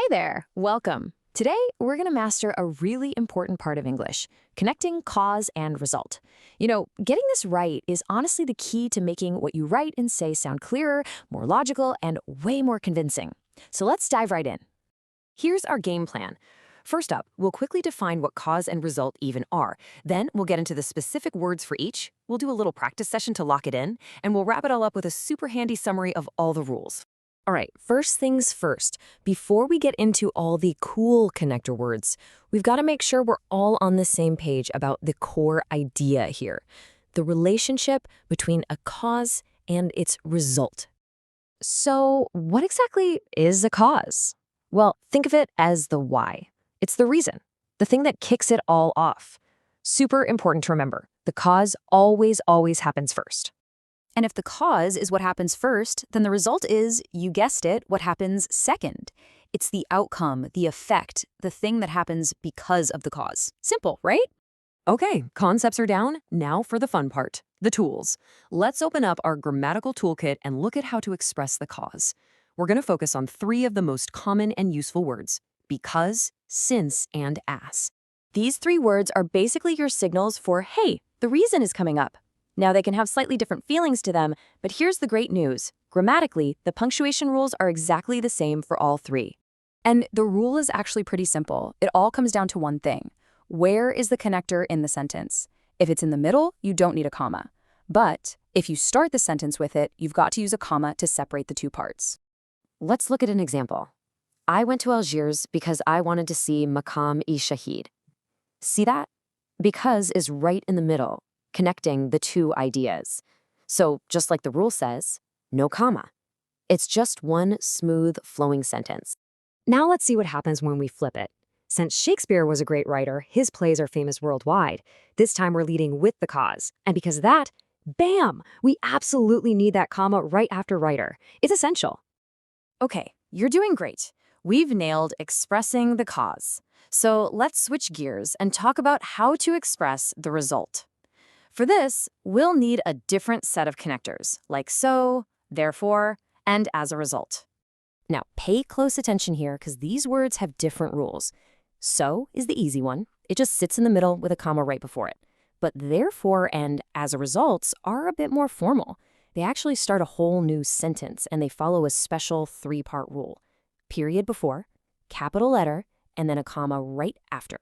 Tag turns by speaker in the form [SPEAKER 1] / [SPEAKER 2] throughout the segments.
[SPEAKER 1] Hi there, welcome. Today, we're going to master a really important part of English, connecting cause and result. Getting this right is honestly the key to making what you write and say sound clearer, more logical, and way more convincing. So let's dive right in. Here's our game plan. First up, we'll quickly define what cause and result even are. Then we'll get into the specific words for each. We'll do a little practice session to lock it in, and we'll wrap it all up with a super handy summary of all the rules. All right, first things first. Before we get into all the cool connector words, we've got to make sure we're all on the same page about the core idea here, the relationship between a cause and its result. So, what exactly is a cause? Well, think of it as the why. It's the reason, the thing that kicks it all off. Super important to remember. The cause always happens first. And if the cause is what happens first, then the result is, you guessed it, what happens second. It's the outcome, the effect, the thing that happens because of the cause. Simple, right? Okay, concepts are down. Now for the fun part, the tools. Let's open up our grammatical toolkit and look at how to express the cause. We're going to focus on 3 of the most common and useful words: because, since, and as. These 3 words are basically your signals for, hey, the reason is coming up. Now, they can have slightly different feelings to them, but here's the great news. Grammatically, the punctuation rules are exactly the same for all 3. And the rule is actually pretty simple. It all comes down to one thing. Where is the connector in the sentence? If it's in the middle, you don't need a comma. But if you start the sentence with it, you've got to use a comma to separate the 2 parts. Let's look at an example. I went to Algiers because I wanted to see Maqam-e-Shahid. See that? Because is right in the middle, connecting the 2 ideas. So, just like the rule says, no comma. It's just one smooth, flowing sentence. Now let's see what happens when we flip it. Since Shakespeare was a great writer, his plays are famous worldwide. This time we're leading with the cause. And because of that, bam! We absolutely need that comma right after writer. It's essential. Okay, you're doing great. We've nailed expressing the cause. So let's switch gears and talk about how to express the result. For this, we'll need a different set of connectors, like so, therefore, and as a result. Now, pay close attention here because these words have different rules. So is the easy one. It just sits in the middle with a comma right before it. But therefore and as a result are a bit more formal. They actually start a whole new sentence, and they follow a special 3-part rule. Period before, capital letter, and then a comma right after.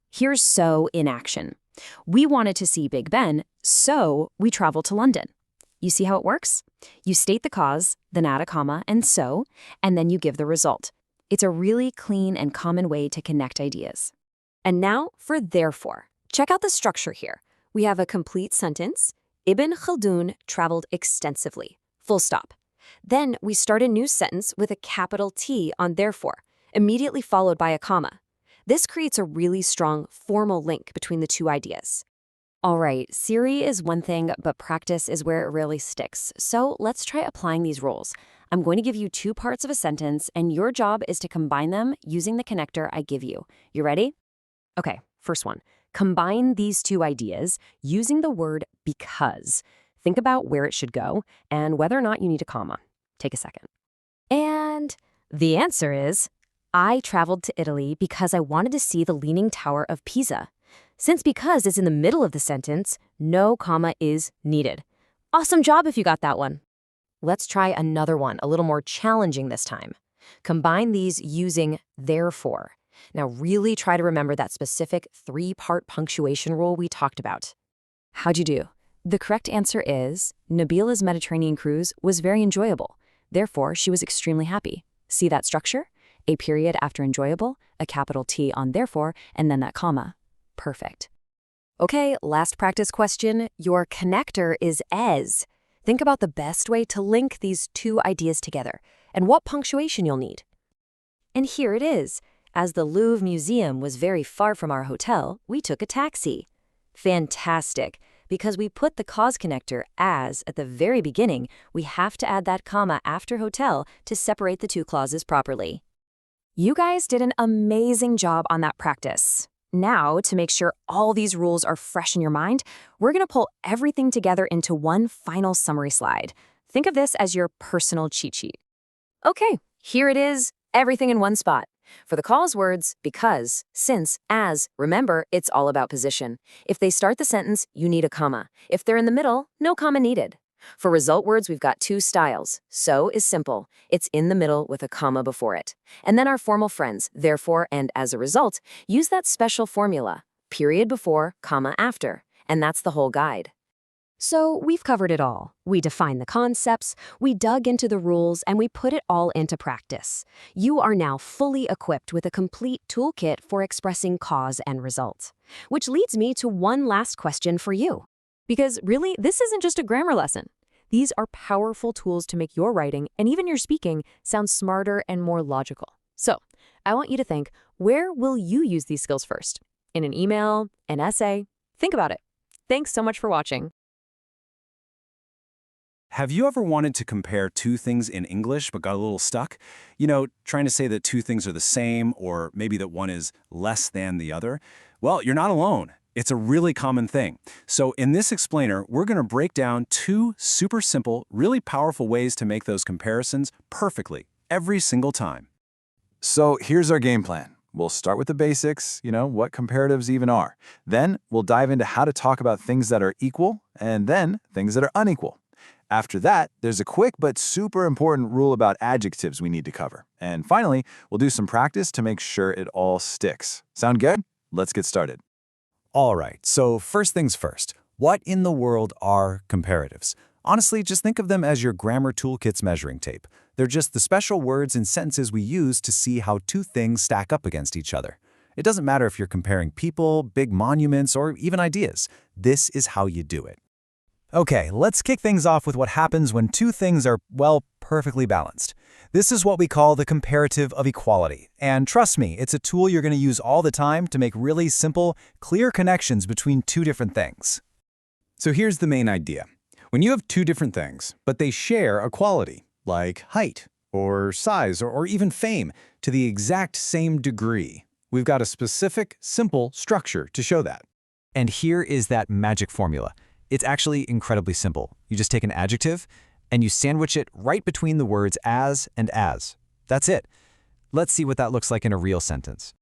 [SPEAKER 1] Here's so in action. We wanted to see Big Ben, so we traveled to London. You see how it works? You state the cause, then add a comma, and then you give the result. It's a really clean and common way to connect ideas. And now for therefore. Check out the structure here. We have a complete sentence. Ibn Khaldun traveled extensively. Full stop. Then we start a new sentence with a capital T on therefore, immediately followed by a comma. This creates a really strong formal link between the 2 ideas. All right, theory is one thing, but practice is where it really sticks. So let's try applying these rules. I'm going to give you 2 parts of a sentence, and your job is to combine them using the connector I give you. You ready? Okay, first one. Combine these 2 ideas using the word because. Think about where it should go and whether or not you need a comma. Take a second. And the answer is, I traveled to Italy because I wanted to see the Leaning Tower of Pisa. Since because is in the middle of the sentence, no comma is needed. Awesome job if you got that one. Let's try another one, a little more challenging this time. Combine these using therefore. Now really try to remember that specific 3-part punctuation rule we talked about. How'd you do? The correct answer is, Nabila's Mediterranean cruise was very enjoyable. Therefore, she was extremely happy. See that structure? A period after enjoyable, a capital T on therefore, and then that comma. Perfect. Okay, last practice question. Your connector is as. Think about the best way to link these 2 ideas together and what punctuation you'll need. And here it is. As the Louvre Museum was very far from our hotel, we took a taxi. Fantastic. Because we put the cause connector as at the very beginning, we have to add that comma after hotel to separate the 2 clauses properly. You guys did an amazing job on that practice. Now, to make sure all these rules are fresh in your mind, we're going to pull everything together into one final summary slide. Think of this as your personal cheat sheet. Okay, here it is, everything in one spot. For the cause words, because, since, as, remember, it's all about position. If they start the sentence, you need a comma. If they're in the middle, no comma needed. For result words, we've got two styles. So is simple. It's in the middle with a comma before it. And then our formal friends, therefore and as a result, use that special formula, period before, comma after. And that's the whole guide.
[SPEAKER 2] So we've covered it all. We defined the concepts, we dug into the rules, and we put it all into practice. You are now fully equipped with a complete toolkit for expressing cause and result. Which leads me to one last question for you.
[SPEAKER 1] Because really, this isn't just a grammar lesson. These are powerful tools to make your writing and even your speaking sound smarter and more logical. So, I want you to think, where will you use these skills first? In an email, an essay? Think about it. Thanks so much for watching.
[SPEAKER 3] Have you ever wanted to compare two things in English but got a little stuck? You know, trying to say that two things are the same or maybe that one is less than the other? Well, you're not alone. It's a really common thing. So in this explainer, we're going to break down two super simple, really powerful ways to make those comparisons perfectly, every single time.
[SPEAKER 4] So here's our game plan. We'll start with the basics, what comparatives even are. Then we'll dive into how to talk about things that are equal and then things that are unequal. After that, there's a quick but super important rule about adjectives we need to cover. And finally, we'll do some practice to make sure it all sticks. Sound good? Let's get started.
[SPEAKER 3] All right, so first things first. What in the world are comparatives? Honestly, just think of them as your grammar toolkit's measuring tape. They're just the special words and sentences we use to see how two things stack up against each other. It doesn't matter if you're comparing people, big monuments, or even ideas. This is how you do it. Okay, let's kick things off with what happens when two things are, well, perfectly balanced. This is what we call the comparative of equality. And trust me, it's a tool you're going to use all the time to make really simple, clear connections between two different things. So here's the main idea. When you have two different things, but they share a quality, like height, or size, or even fame, to the exact same degree, we've got a specific, simple structure to show that. And here is that magic formula. It's actually incredibly simple. You just take an adjective, and you sandwich it right between the words as and as. That's it. Let's see what that looks like in a real sentence.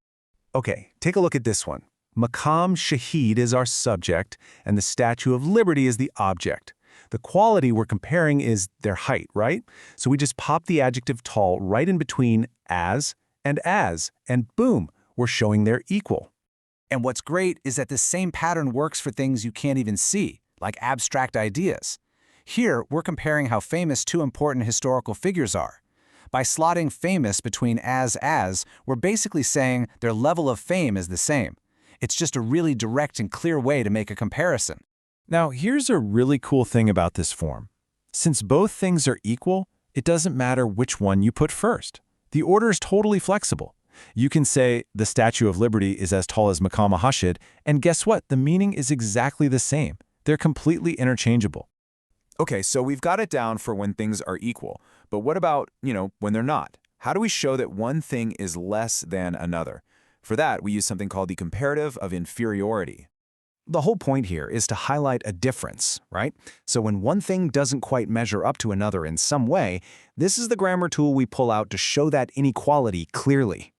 [SPEAKER 3] Okay, take a look at this one. Maqam Shaheed is our subject, and the Statue of Liberty is the object. The quality we're comparing is their height, right? So we just pop the adjective tall right in between as, and boom, we're showing they're equal. And what's great is that this same pattern works for things you can't even see, like abstract ideas. Here, we're comparing how famous two important historical figures are. By slotting famous between as, we're basically saying their level of fame is the same. It's just a really direct and clear way to make a comparison.
[SPEAKER 4] Now, here's a really cool thing about this form. Since both things are equal, it doesn't matter which one you put first. The order is totally flexible. You can say the Statue of Liberty is as tall as Maqam Hashid, and guess what? The meaning is exactly the same. They're completely interchangeable. Okay, so we've got it down for when things are equal. But what about, when they're not? How do we show that one thing is less than another? For that, we use something called the comparative of inferiority. The whole point here is to highlight a difference, right? So when one thing doesn't quite measure up to another in some way, this is the grammar tool we pull out to show that inequality clearly.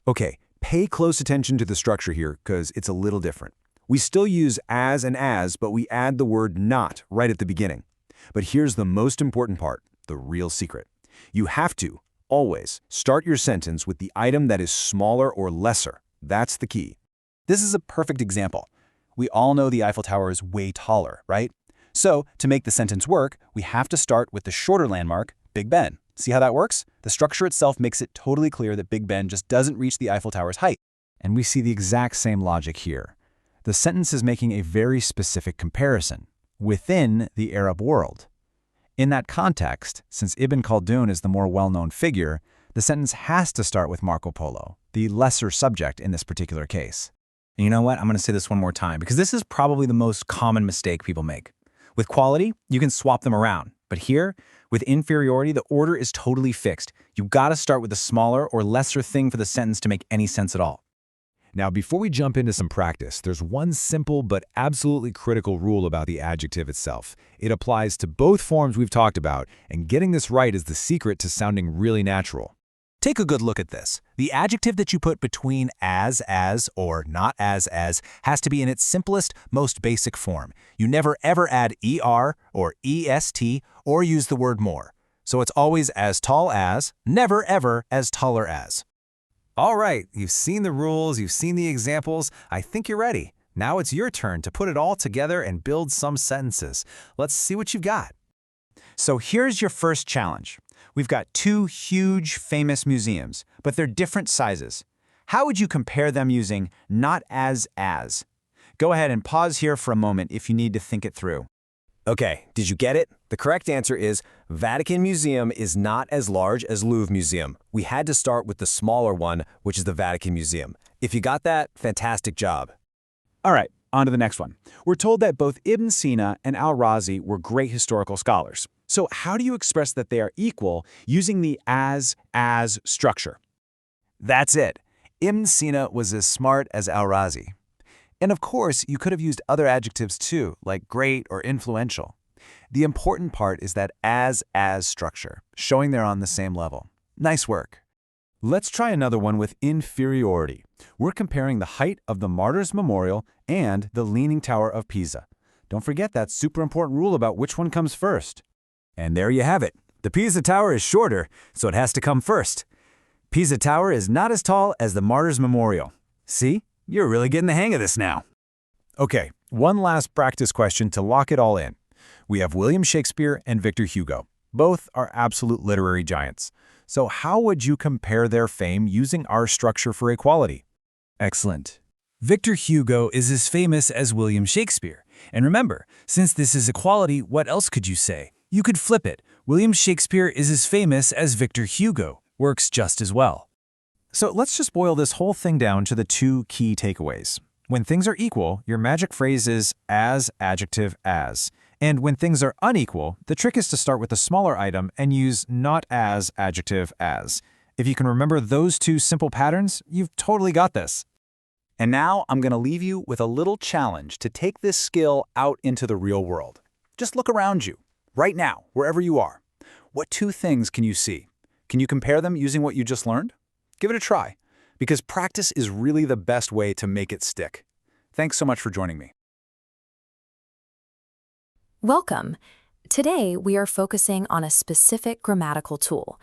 [SPEAKER 4] Okay, pay close attention to the structure here because it's a little different. We still use as and as, but we add the word not right at the beginning. But here's the most important part, the real secret. You have to, always, start your sentence with the item that is smaller or lesser. That's the key. This is a perfect example. We all know the Eiffel Tower is way taller, right? So, to make the sentence work, we have to start with the shorter landmark, Big Ben. See how that works? The structure itself makes it totally clear that Big Ben just doesn't reach the Eiffel Tower's height. And we see the exact same logic here. The sentence is making a very specific comparison within the Arab world. In that context, since Ibn Khaldun is the more well-known figure, the sentence has to start with Marco Polo, the lesser subject in this particular case. And you know what? I'm going to say this one more time because this is probably the most common mistake people make. With quality, you can swap them around. But here, with inferiority, the order is totally fixed. You got to start with the smaller or lesser thing for the sentence to make any sense at all. Now, before we jump into some practice, there's one simple but absolutely critical rule about the adjective itself. It applies to both forms we've talked about, and getting this right is the secret to sounding really natural.
[SPEAKER 3] Take a good look at this. The adjective that you put between as, or not as has to be in its simplest, most basic form. You never ever add er or est or use the word more. So it's always as tall as, never ever as taller as. All right, you've seen the rules, you've seen the examples. I think you're ready. Now it's your turn to put it all together and build some sentences. Let's see what you've got. So here's your first challenge. We've got two huge, famous museums, but they're different sizes. How would you compare them using not as? Go ahead and pause here for a moment if you need to think it through.
[SPEAKER 5] Okay, did you get it? The correct answer is Vatican Museum is not as large as Louvre Museum. We had to start with the smaller one, which is the Vatican Museum. If you got that, fantastic job.
[SPEAKER 4] All right, on to the next one. We're told that both Ibn Sina and Al-Razi were great historical scholars. So how do you express that they are equal using the as structure?
[SPEAKER 3] That's it. Ibn Sina was as smart as Al-Razi. And of course, you could have used other adjectives too, like great or influential. The important part is that as structure, showing they're on the same level. Nice work.
[SPEAKER 4] Let's try another one with inferiority. We're comparing the height of the Martyrs' Memorial and the Leaning Tower of Pisa. Don't forget that super important rule about which one comes first.
[SPEAKER 3] And there you have it. The Pisa Tower is shorter, so it has to come first. Pisa Tower is not as tall as the Martyrs' Memorial. See? You're really getting the hang of this now.
[SPEAKER 4] Okay, one last practice question to lock it all in. We have William Shakespeare and Victor Hugo. Both are absolute literary giants. So how would you compare their fame using our structure for equality?
[SPEAKER 6] Excellent. Victor Hugo is as famous as William Shakespeare. And remember, since this is equality, what else could you say? You could flip it. William Shakespeare is as famous as Victor Hugo. Works just as well.
[SPEAKER 4] So let's just boil this whole thing down to the two key takeaways. When things are equal, your magic phrase is as adjective as. And when things are unequal, the trick is to start with a smaller item and use not as adjective as. If you can remember those two simple patterns, you've totally got this.
[SPEAKER 3] And now I'm going to leave you with a little challenge to take this skill out into the real world. Just look around you, right now, wherever you are. What two things can you see? Can you compare them using what you just learned? Give it a try, because practice is really the best way to make it stick. Thanks so much for joining me.
[SPEAKER 1] Welcome. Today, we are focusing on a specific grammatical tool,